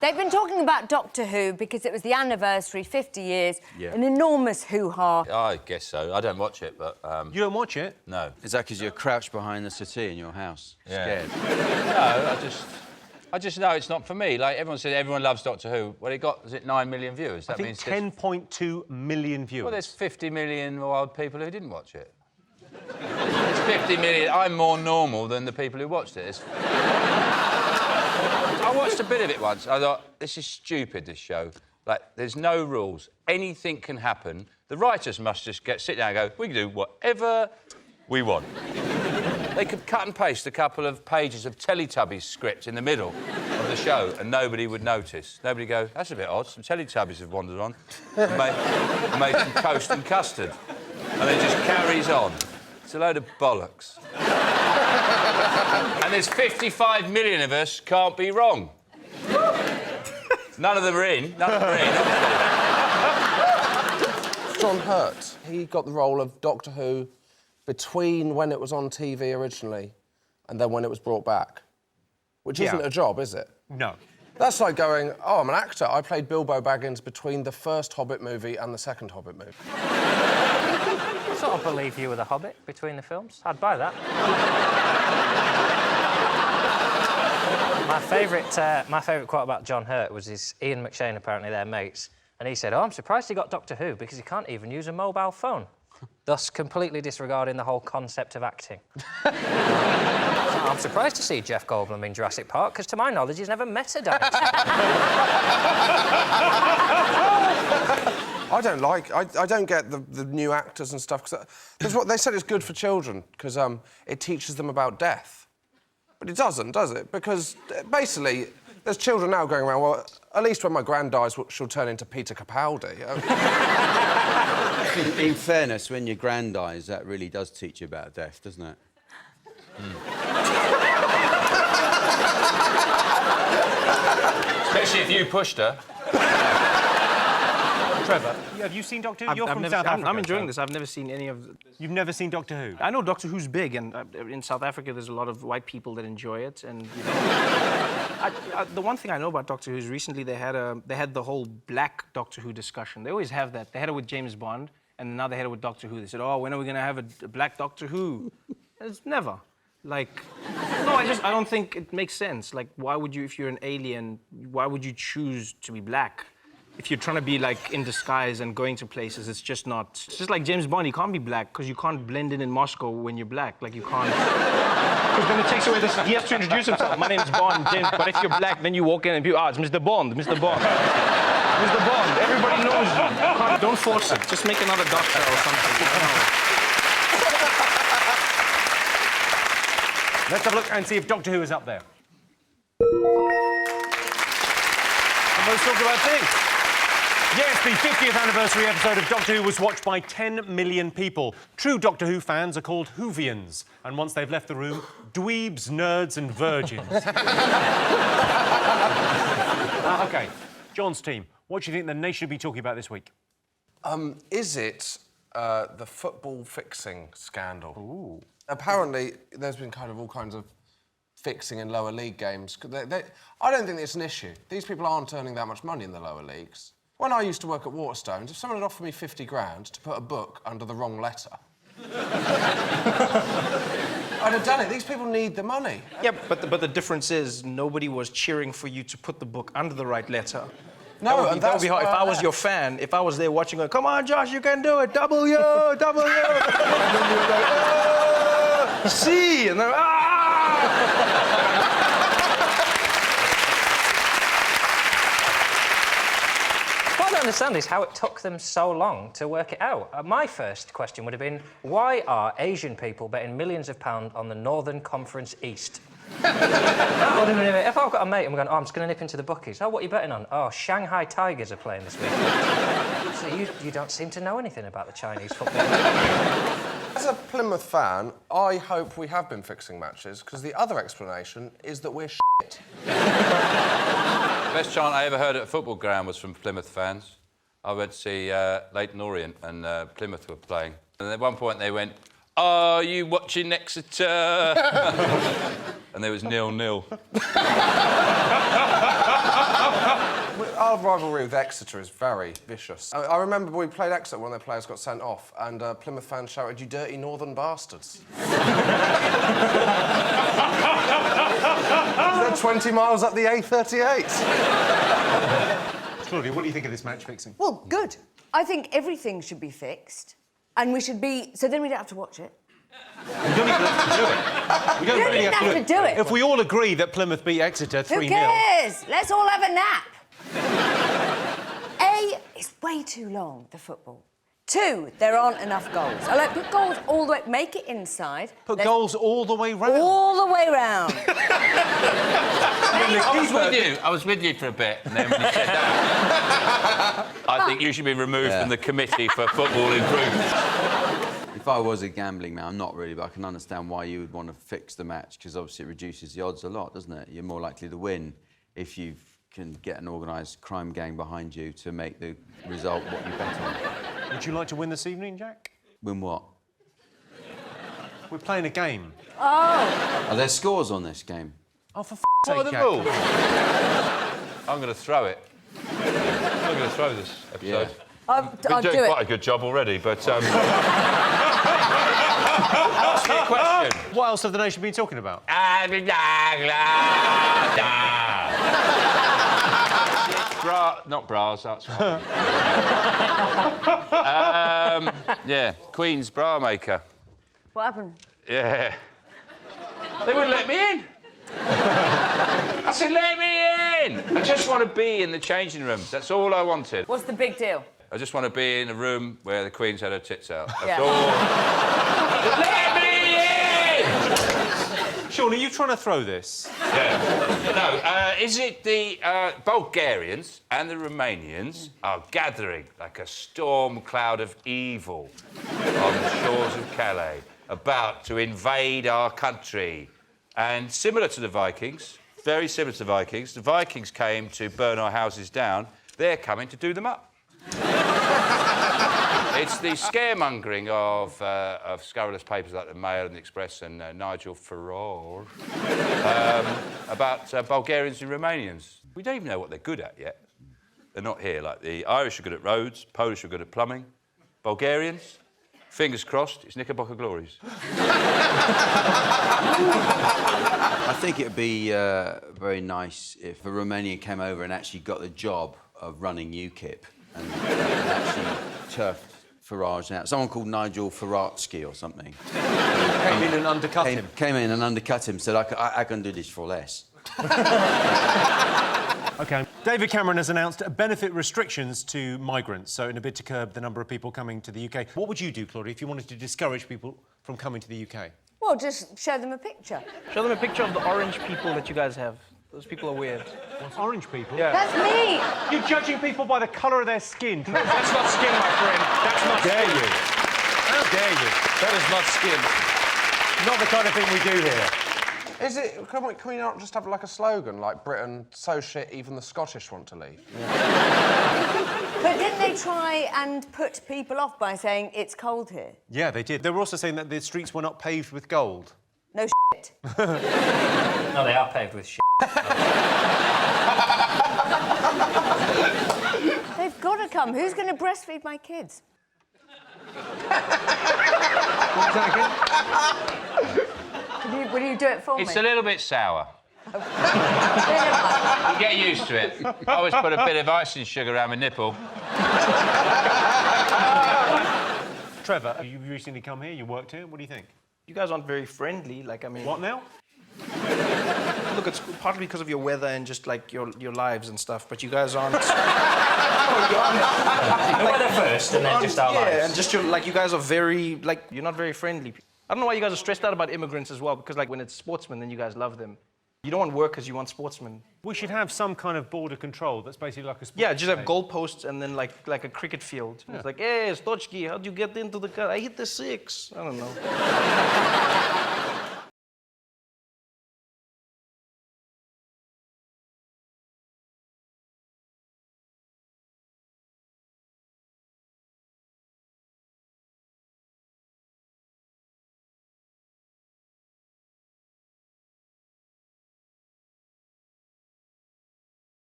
They've been talking about Doctor Who because it was the anniversary, 50 years, an enormous hoo-ha. I guess so. I don't watch it, but... You don't watch it? No. Is that because you're crouched behind the settee in your house, scared? No, I just know it's not for me. Like, everyone said everyone loves Doctor Who. Well, it got, is it 9 million viewers? That I think 10.2 million viewers. Well, there's 50 million odd people who didn't watch it. It's 50 million. I'm more normal than the people who watched it. I watched a bit of it once. I thought, this is stupid, this show. Like, there's no rules. Anything can happen. The writers must just sit down and go, we can do whatever we want. They could cut and paste a couple of pages of Teletubbies script in the middle of the show and nobody would notice. Nobody would go, that's a bit odd. Some Teletubbies have wandered on and made some toast and custard. And it just carries on. It's a load of bollocks. And there's 55 million of us can't be wrong. None of them are in. None of them are in. John Hurt, he got the role of Doctor Who between when it was on TV originally and then when it was brought back. Which isn't a job, is it? No. That's like going, oh, I'm an actor. I played Bilbo Baggins between the first Hobbit movie and the second Hobbit movie. I sort of believe you were the Hobbit between the films. I'd buy that. My favourite quote about John Hurt was Ian McShane, apparently they're mates, and he said, oh, I'm surprised he got Doctor Who because he can't even use a mobile phone, thus completely disregarding the whole concept of acting. So I'm surprised to see Jeff Goldblum in Jurassic Park because, to my knowledge, he's never met a dinosaur. I don't get the new actors and stuff, because what they said is good for children, because it teaches them about death. But it doesn't, does it? Because, basically, there's children now going around, well, at least when my gran dies, she'll turn into Peter Capaldi. In fairness, when your gran dies, that really does teach you about death, doesn't it? Especially if you pushed her. Trevor, have you seen Doctor Who? You're from South Africa. I'm enjoying this. I've never seen any of... You've never seen Doctor Who? I know Doctor Who's big, and in South Africa there's a lot of white people that enjoy it, and... You know, the one thing I know about Doctor Who is recently they had the whole black Doctor Who discussion. They always have that. They had it with James Bond, and now they had it with Doctor Who. They said, oh, when are we going to have a black Doctor Who? It's never. Like... No, I don't think it makes sense. Like, why would you, if you're an alien, why would you choose to be black? If you're trying to be, like, in disguise and going to places, it's just not... It's just like James Bond, he can't be black, because you can't blend in Moscow when you're black. Like, you can't... Because then it takes away this... He has to introduce himself. My name's Bond, James... But if you're black, then you walk in and people... Ah, it's Mr. Bond, Mr. Bond. Mr. Bond, everybody knows you. Don't force it. Just make another doctor or something. I don't know. Let's have a look and see if Doctor Who is up there. The most talked about thing. Yes, the 50th anniversary episode of Doctor Who was watched by 10 million people. True Doctor Who fans are called Whovians, and once they've left the room, dweebs, nerds and virgins. OK, John's team, what do you think the nation should be talking about this week? Is it the football fixing scandal? Ooh. Apparently, there's been kind of all kinds of fixing in lower league games. I don't think it's an issue. These people aren't earning that much money in the lower leagues. When I used to work at Waterstones, if someone had offered me 50 grand to put a book under the wrong letter, I'd have done it. These people need the money. Yeah, but the difference is nobody was cheering for you to put the book under the right letter. No, that would be hard. If I was your fan, if I was there watching, going, come on, Josh, you can do it, W, W. And then you were like, C, and then, What I don't understand is how it took them so long to work it out. My first question would have been, why are Asian people betting millions of pounds on the Northern Conference East? That would have been it. If I've got a mate and we're going, oh, I'm just going to nip into the bookies. Oh, what are you betting on? Oh, Shanghai Tigers are playing this week. So you don't seem to know anything about the Chinese football. As a Plymouth fan, I hope we have been fixing matches, because the other explanation is that we're shit. The best chant I ever heard at a football ground was from Plymouth fans. I went to see Leyton Orient and Plymouth were playing. And at one point they went, are you watching Exeter? And there was 0-0. style of rivalry with Exeter is very vicious. I remember we played Exeter when their players got sent off, and Plymouth fans shouted, "You dirty northern bastards." They're 20 miles up the A38. Claudia, what do you think of this match fixing? Well, good. I think everything should be fixed, and we should be... So then we don't have to watch it. We don't even have to do it. We don't really have to do it. If we all agree that Plymouth beat Exeter 3-0... Who cares? Let's all have a nap. A, it's way too long, the football. 2, there aren't enough goals. I like put goals all the way... Make it inside. Put goals all the way round. All the way round. I was with you for a bit, and then when you said that, I think you should be removed from the committee for football improvement. If I was a gambling man, I'm not really, but I can understand why you would want to fix the match, because obviously it reduces the odds a lot, doesn't it? You're more likely to win if you can get an organised crime gang behind you to make the result what you bet on. Would you like to win this evening, Jack? Win what? We're playing a game. Oh. Are there scores on this game? Oh, for What are sake, the Jack. rules? I'm going to throw it. I'm going to throw this episode. Yeah. I'll Been do doing it. quite a good job already, but... Ask me a question. What else have the nation been talking about? Not bras, that's right. Yeah, Queen's bra maker. What happened? Yeah. They wouldn't let me in. I said, let me in! I just want to be in the changing rooms. That's all I wanted. What's the big deal? I just want to be in a room where the Queen's had her tits out. That's Yeah. all. Let me in! Sean, are you trying to throw this? Yeah. No, is it the Bulgarians and the Romanians are gathering like a storm cloud of evil on the shores of Calais, about to invade our country? And similar to the Vikings, very similar to the Vikings came to burn our houses down. They're coming to do them up. It's the scaremongering of scurrilous papers like the Mail and the Express and Nigel Farage about Bulgarians and Romanians. We don't even know what they're good at yet. They're not here. Like the Irish are good at roads, Polish are good at plumbing. Bulgarians, fingers crossed, it's Knickerbocker glories. I think it would be very nice if a Romanian came over and actually got the job of running UKIP and actually turfed Farage out. Someone called Nigel Faratsky or something. Came in and undercut him. Came in and undercut him, said, I can do this for less. OK. David Cameron has announced benefit restrictions to migrants, so in a bid to curb the number of people coming to the UK. What would you do, Claudia, if you wanted to discourage people from coming to the UK? Well, just show them a picture. Show them a picture of the orange people that you guys have. Those people are weird. What's orange people? Yeah. That's me! You're judging people by the colour of their skin. That's not skin, my friend. That's not Dare skin. you? How dare you? That is not skin. Not the kind of thing we do here. Is it? Can we not just have like a slogan like Britain so shit even the Scottish want to leave? But didn't they try and put people off by saying it's cold here? Yeah, they did. They were also saying that the streets were not paved with gold. No shit. No, they are paved with shit. They've got to come. Who's going to breastfeed my kids? Will you do it for It's me? a little bit sour. Really? You get used to it. I always put a bit of icing sugar around my nipple. Trevor, you recently come here, you worked here, what do you think? You guys aren't very friendly. Like, I mean... What now? Look, it's partly because of your weather and just, like, your lives and stuff, but you guys aren't... The weather first, and then just our lives. Yeah, and just your, like, you guys are very, like, you're not very friendly. I don't know why you guys are stressed out about immigrants as well, because, like, when it's sportsmen, then you guys love them. You don't want workers, you want sportsmen. We should have some kind of border control that's basically like a... Yeah, just have goalposts and then, like a cricket field. Yeah. It's like, hey, Stochki, how'd you get into the car? I hit the 6. I don't know.